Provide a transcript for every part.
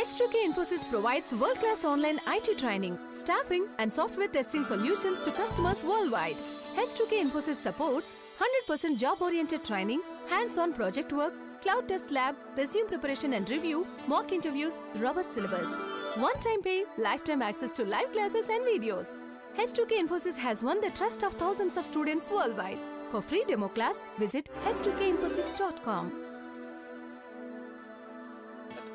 H2K Infosys provides world-class online IT training, staffing and software testing solutions to customers worldwide. H2K Infosys supports 100% job-oriented training, hands-on project work, cloud test lab, resume preparation and review, mock interviews, robust syllabus. One-time pay, lifetime access to live classes and videos. H2K Infosys has won the trust of thousands of students worldwide. For free demo class, visit h2kinfosys.com.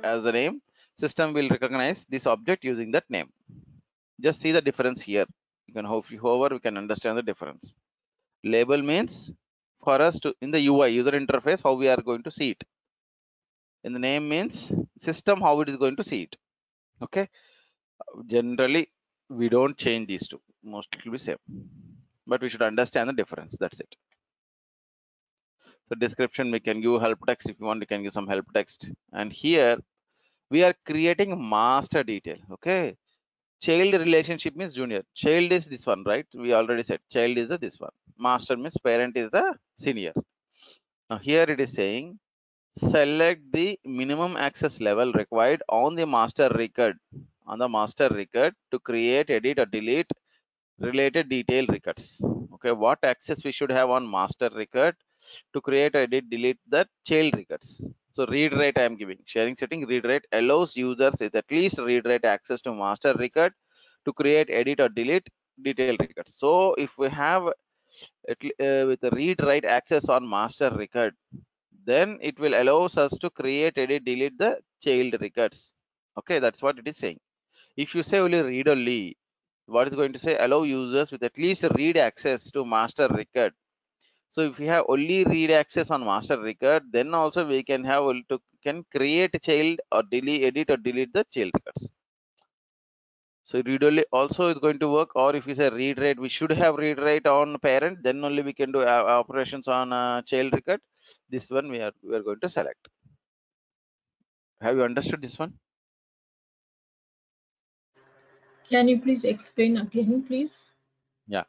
As the name, system will recognize this object using that name. Just see the difference here. You can hover, we can understand the difference. Label means for us to in the UI user interface how we are going to see it. In the name means system how it is going to see it. Okay. Generally, we don't change these two. Mostly it will be same, but we should understand the difference. That's it. So description we can give help text. If you want, you can give some help text. And here we are creating master detail. Okay. Child relationship means junior. Child is this one, right? We already said child is this one. Master means parent is the senior. Now here it is saying select the minimum access level required on the master record. On the master record to create, edit or delete related detail records. Okay, what access we should have on master record to create, edit, delete the child records. So read write I am giving. Sharing setting read write allows users with at least read write access to master record to create, edit or delete detail records. So if we have with the read write access on master record, then it will allows us to create, edit, delete the child records. Okay, that's what it is saying. If you say only read only, what is going to say? Allow users with at least read access to master record. So if we have only read access on master record, then also we can have can create a child or delete, edit or delete the child records. So read only also is going to work, or if we say read write, we should have read write on parent, then only we can do operations on child record. This one we are going to select. Have you understood this one? Can you please explain again, please? Yeah.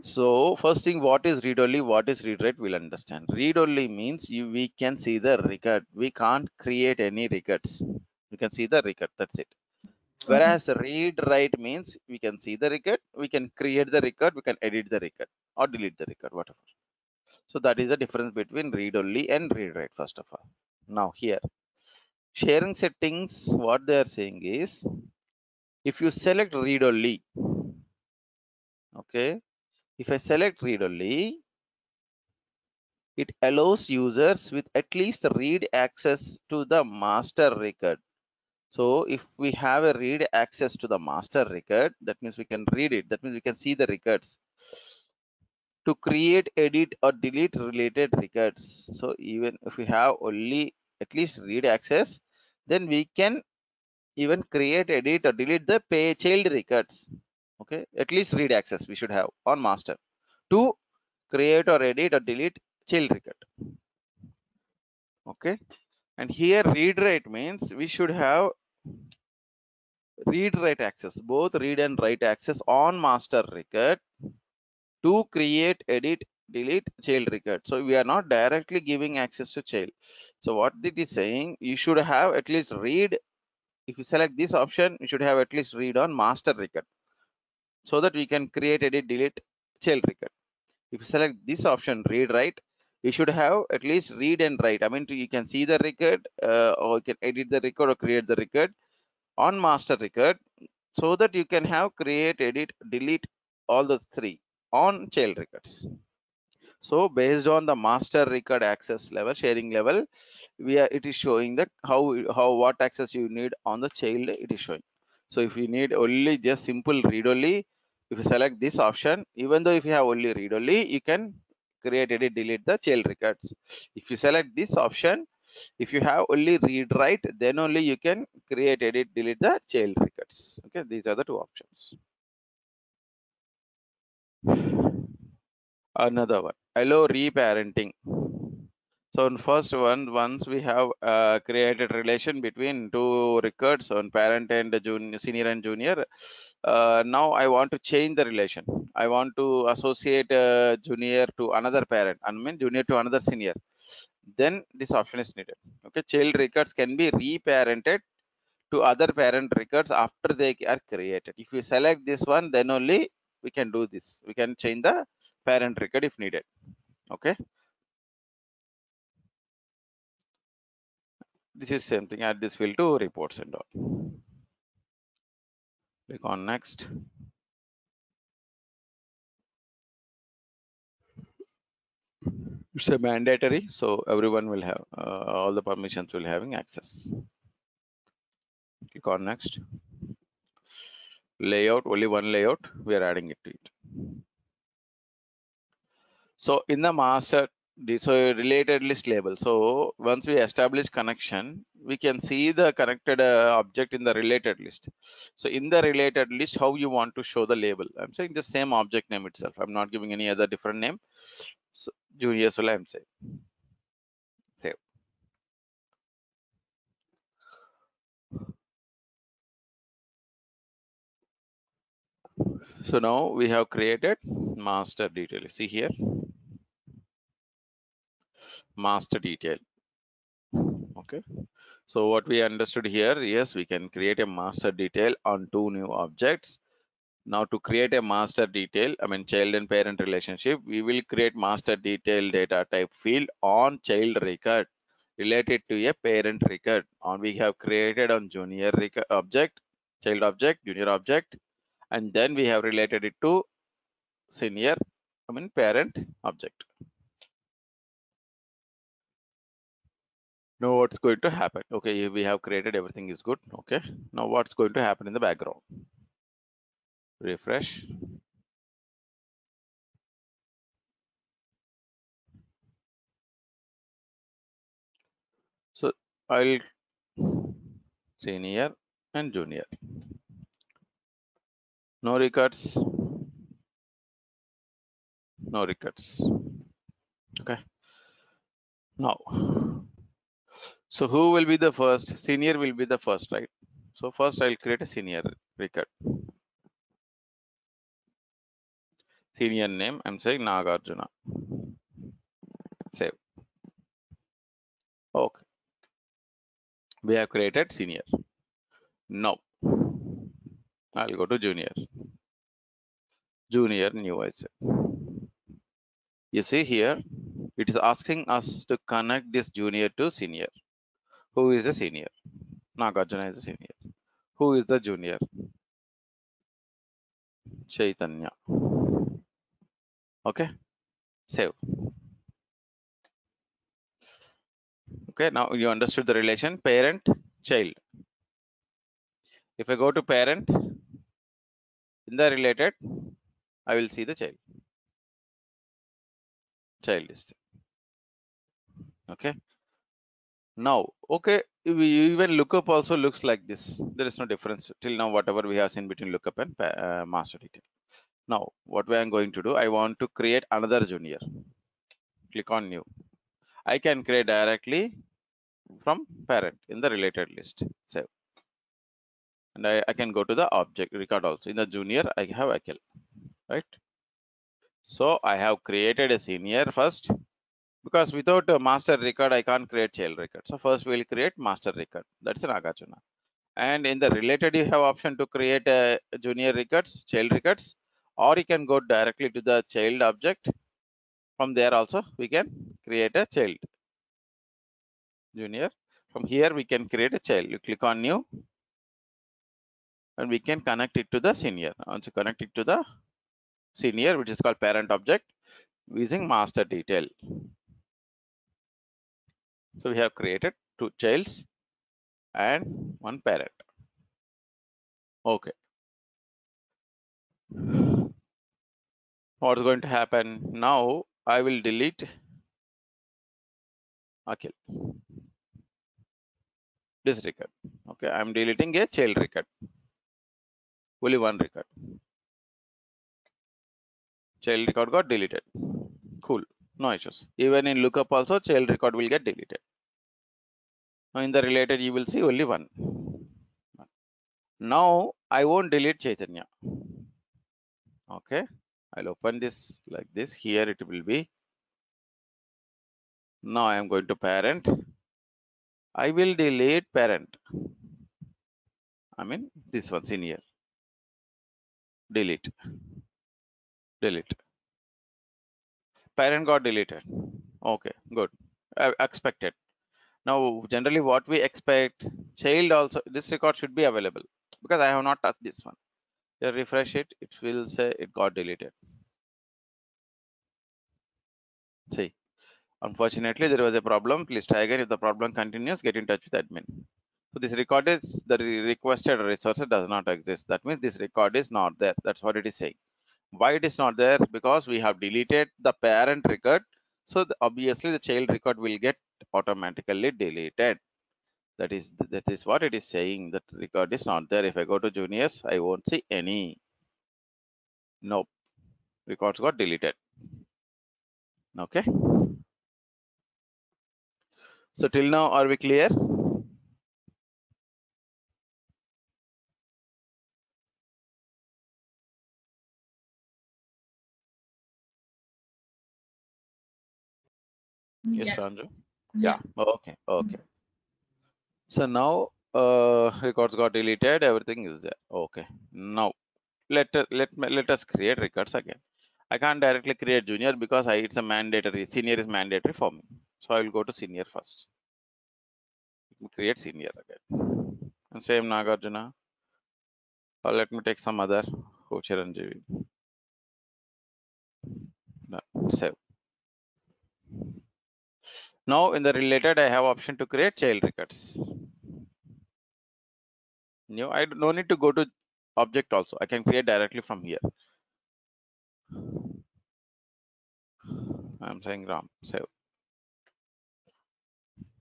So first thing, what is read only, what is read write, we'll understand. Read only means we can see the record. We can't create any records. We can see the record. That's it. Whereas read write means we can see the record, we can create the record, we can edit the record or delete the record, whatever. So that is the difference between read only and read write, first of all. Now here, sharing settings, what they are saying is, if you select read only, okay, if I select read only, it allows users with at least read access to the master record. So if we have a read access to the master record, that means we can read it. That means we can see the records to create, edit or delete related records. So even if we have only at least read access, then we can even create, edit or delete the child records. Okay, at least read access we should have on master to create or edit or delete child record. Okay, and here read write means we should have read write access, both read and write access on master record to create, edit, delete child record. So we are not directly giving access to child. So what it is saying, you should have at least read. If you select this option, you should have at least read on master record so that we can create, edit, delete child record. If you select this option, read write, you should have at least read and write. I mean, you can see the record or you can edit the record or create the record on master record so that you can have create, edit, delete all the three on child records. So based on the master record access level, sharing level, it is showing that what access you need on the child, it is showing. So if you need only just simple read only, if you select this option, even though if you have only read only, you can create, edit, delete the child records. If you select this option, if you have only read write, then only you can create, edit, delete the child records. Okay, these are the two options. Another one, allow reparenting. So in first one, once we have created relation between two records on parent and junior, senior and junior, now I want to change the relation. I want to associate junior to another parent, I mean junior to another senior. Then this option is needed. Okay, child records can be reparented to other parent records after they are created. If you select this one, then only we can do this. We can change the parent record if needed. Okay. This is same thing. Add this field to reports and all. Click on next. It's a mandatory, so everyone will have all the permissions will having access. Click on next. Layout, only one layout, we are adding it to it. So in the master, so related list label. So once we establish connection, we can see the connected object in the related list. So in the related list, how you want to show the label? I'm saying the same object name itself. I'm not giving any other different name. So junior, so I'm saying save. So now we have created master detail. See here, master detail. Okay. So what we understood here, yes, we can create a master detail on two new objects. Now to create a master detail, I mean child and parent relationship, we will create master detail data type field on child record related to a parent record. On we have created on junior record object, child object, junior object, and then we have related it to senior, I mean parent object. Now what's going to happen? Okay, we have created, everything is good. Okay, now what's going to happen in the background? Refresh. So I'll senior and junior. No records. No records. Okay. Now, so who will be the first? Senior will be the first, right? So first I'll create a senior record. Senior name, I'm saying Nagarjuna. Save. Okay. We have created senior. Now, I'll go to junior. Junior new, I said. You see here, it is asking us to connect this junior to senior. Who is a senior? Nagarjuna is a senior. Who is the junior? Chaitanya. Okay, save. Okay, now you understood the relation parent child. If I go to parent, in the related, I will see the child. Child is there. Okay. Now, okay, even lookup also looks like this. There is no difference till now. Whatever we have seen between lookup and master detail. Now, what I am going to do, I want to create another junior. Click on new. I can create directly from parent in the related list. Save. And I can go to the object record also. In the junior, I have Akhil, right? So I have created a senior first, because without a master record, I can't create child record. So first we'll create master record. That's Nagarjuna. And in the related, you have option to create a junior records, child records, or you can go directly to the child object. From there also, we can create a child junior. From here, we can create a child. You click on new, and we can connect it to the senior. Also connect it to the senior, which is called parent object, using master detail. So we have created two childs and one parent. Okay. What's going to happen now? I will delete Akhil. This record. Okay, I'm deleting a child record. Only one record. Child record got deleted. Cool. No issues. Even in lookup also, child record will get deleted. Now in the related, you will see only one. Now I won't delete Chaitanya. Okay. I'll open this like this. Here it will be. Now I am going to parent. I will delete parent. I mean this one, senior. Delete. Delete. Parent got deleted. Okay, good. Expected. Now, generally what we expect, child also, this record should be available because I have not touched this one. You refresh it, it will say it got deleted. See, unfortunately, there was a problem. Please try again. If the problem continues, get in touch with admin. So this record is the requested resource does not exist. That means this record is not there. That's what it is saying. Why it is not there? Because we have deleted the parent record. So obviously the child record will get automatically deleted. That is what it is saying. That record is not there. If I go to juniors, I won't see any. Nope. Records got deleted. Okay. So till now, are we clear? Yes, Yes. Ranju? Yeah. Okay. Okay. So now records got deleted. Everything is there. Okay. Now let us create records again. I can't directly create junior because it's a mandatory. Senior is mandatory for me. So I will go to senior first. Create senior again. And same Nagarjuna. Or let me take some other Chiranjeevi. Save. Now in the related, I have option to create child records. I no need to go to object also. I can create directly from here. I'm saying Ram. Save.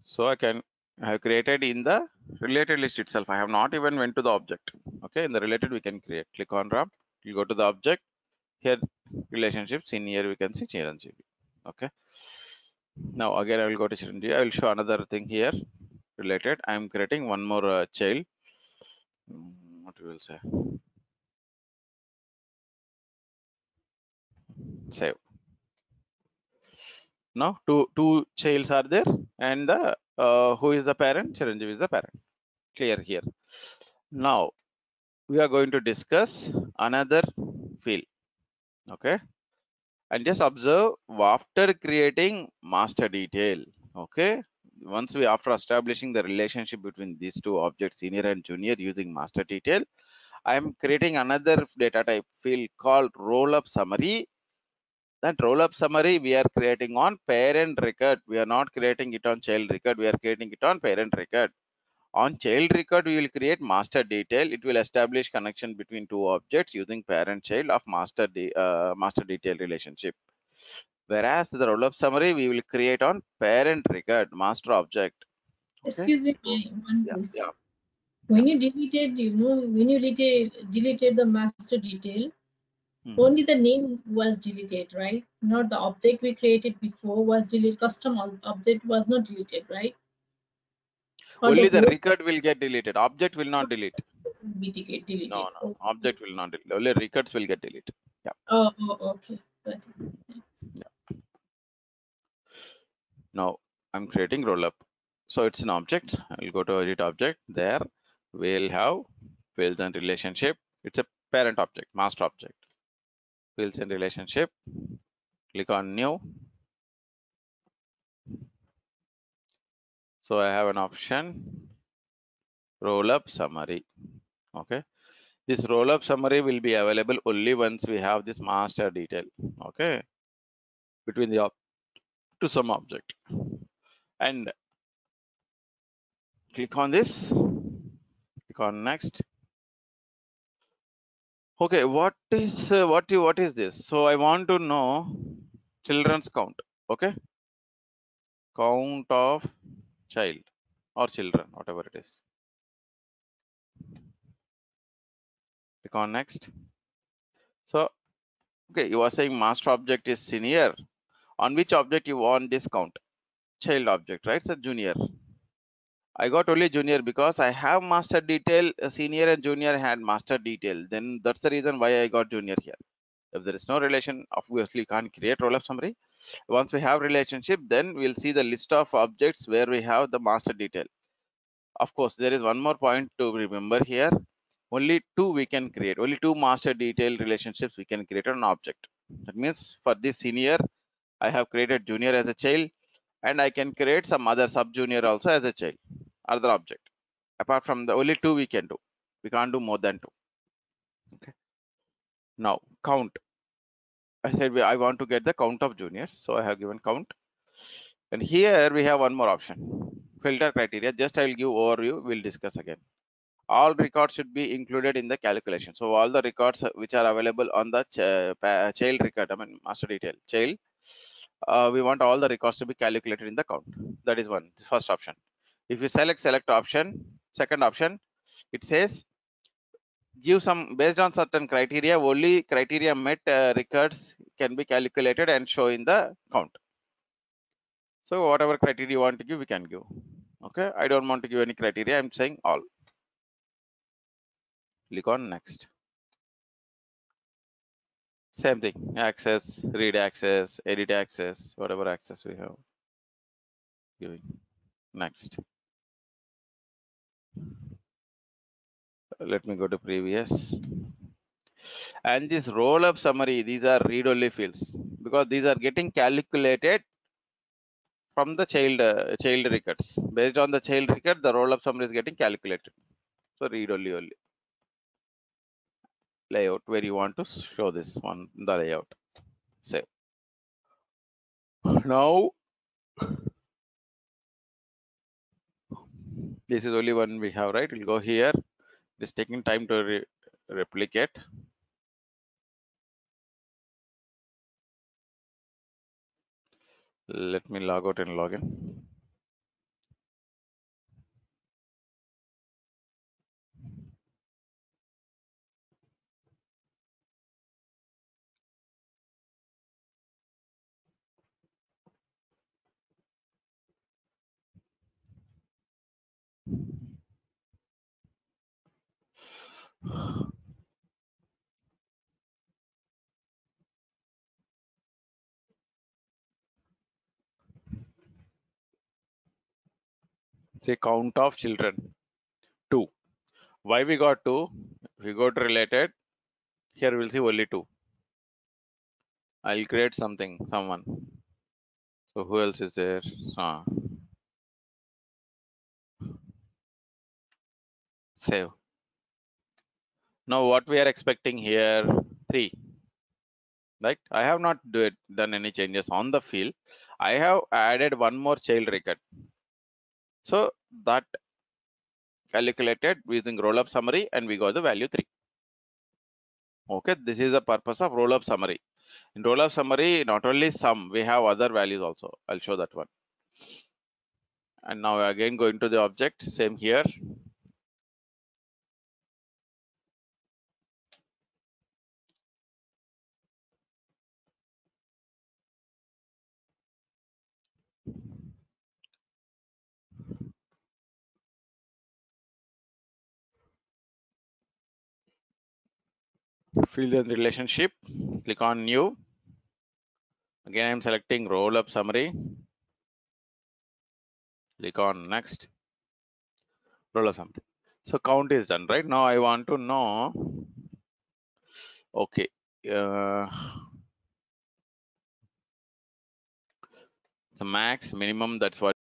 So I have created in the related list itself. I have not even went to the object. Okay, in the related we can create. Click on Ram. You go to the object. Here relationships. In here we can see Chiranjeevi. Okay. Now again I will go to Chiranjeevi. I will show another thing here. Related. I am creating one more child. What we will say? Save. Now two childs are there, and the who is the parent? Chiranjeevi is the parent. Clear here. Now we are going to discuss another field. Okay, and just observe after creating master detail. Okay, once after establishing the relationship between these two objects, senior and junior, using master detail, I am creating another data type field called roll up summary. That roll up summary we are creating on parent record. We are not creating it on child record. We are creating it on parent record. On child record, we will create master detail. It will establish connection between two objects using parent child of master detail relationship. Whereas the roll up summary we will create on parent record master object. Okay. Excuse me, one Yeah, question. yeah. When you deleted, when you deleted the master detail, only the name was deleted, right? Not the object we created before was deleted. Custom object was not deleted, right? Or Only the whole record will get deleted. Object will not delete. be deleted. No. Oh. Object will not delete. Only records will get deleted. Yeah. Oh, okay. Got it. Yeah. Now I'm creating roll up. So it's an object. I'll go to edit object. There we'll have fields and relationship. It's a parent object, master object. Fields and relationship. Click on new. So I have an option roll up summary. Okay. This roll up summary will be available only once we have this master detail. Okay. Between the to some object. And click on this. Click on next. Okay, what is this? So I want to know children's count. Okay, count of child or children, whatever it is. Click on next. So okay, you are saying master object is senior. On which object you want this count? Child object, right? So junior. I got only junior because I have master detail. Senior and junior had master detail. Then that's the reason why I got junior here. If there is no relation, obviously can't create roll up summary. Once we have relationship, then we'll see the list of objects where we have the master detail. Of course, there is one more point to remember here. only two we can create, only two master detail relationships we can create on an object. That means for this senior, I have created junior as a child, and I can create some other sub junior also as a child, other object. Apart from the only two we can do, we can't do more than two. Okay. Now count. I said I want to get the count of juniors, so I have given count. And here we have one more option, filter criteria. Just I will give overview, we'll discuss again. All records should be included in the calculation. So all the records which are available on the child record, I mean master detail child, we want all the records to be calculated in the count. That is one, first option. If you select option, second option, it says give some based on certain criteria, only criteria met records can be calculated and show in the count. So whatever criteria you want to give, we can give. Okay, I don't want to give any criteria, I'm saying all. Click on next. Same thing, access, read access, edit access, whatever access we have. Giving next. Let me go to previous. And this roll up summary, these are read only fields because these are getting calculated from the child records. Based on the child record, the roll up summary is getting calculated. So read only layout where you want to show this one, the layout. Save. Now this is only one we have, right? We'll go here. It's taking time to replicate. Let me log out and log in. Say count of children 2. Why we got 2? If we go to related, here we'll see only 2. I'll create someone. So who else is there? Save. Now what we are expecting here, 3. Right? I have not done any changes on the field. I have added one more child record. So that calculated using roll-up summary and we got the value 3. Okay, this is the purpose of roll-up summary. In roll-up summary, not only sum, we have other values also. I'll show that one. And now again going to the object, same here. Field and relationship, click on new. Again, I'm selecting roll-up summary. Click on next. Roll-up summary. So count is done, right? Now I want to know, okay. The max, minimum, that's what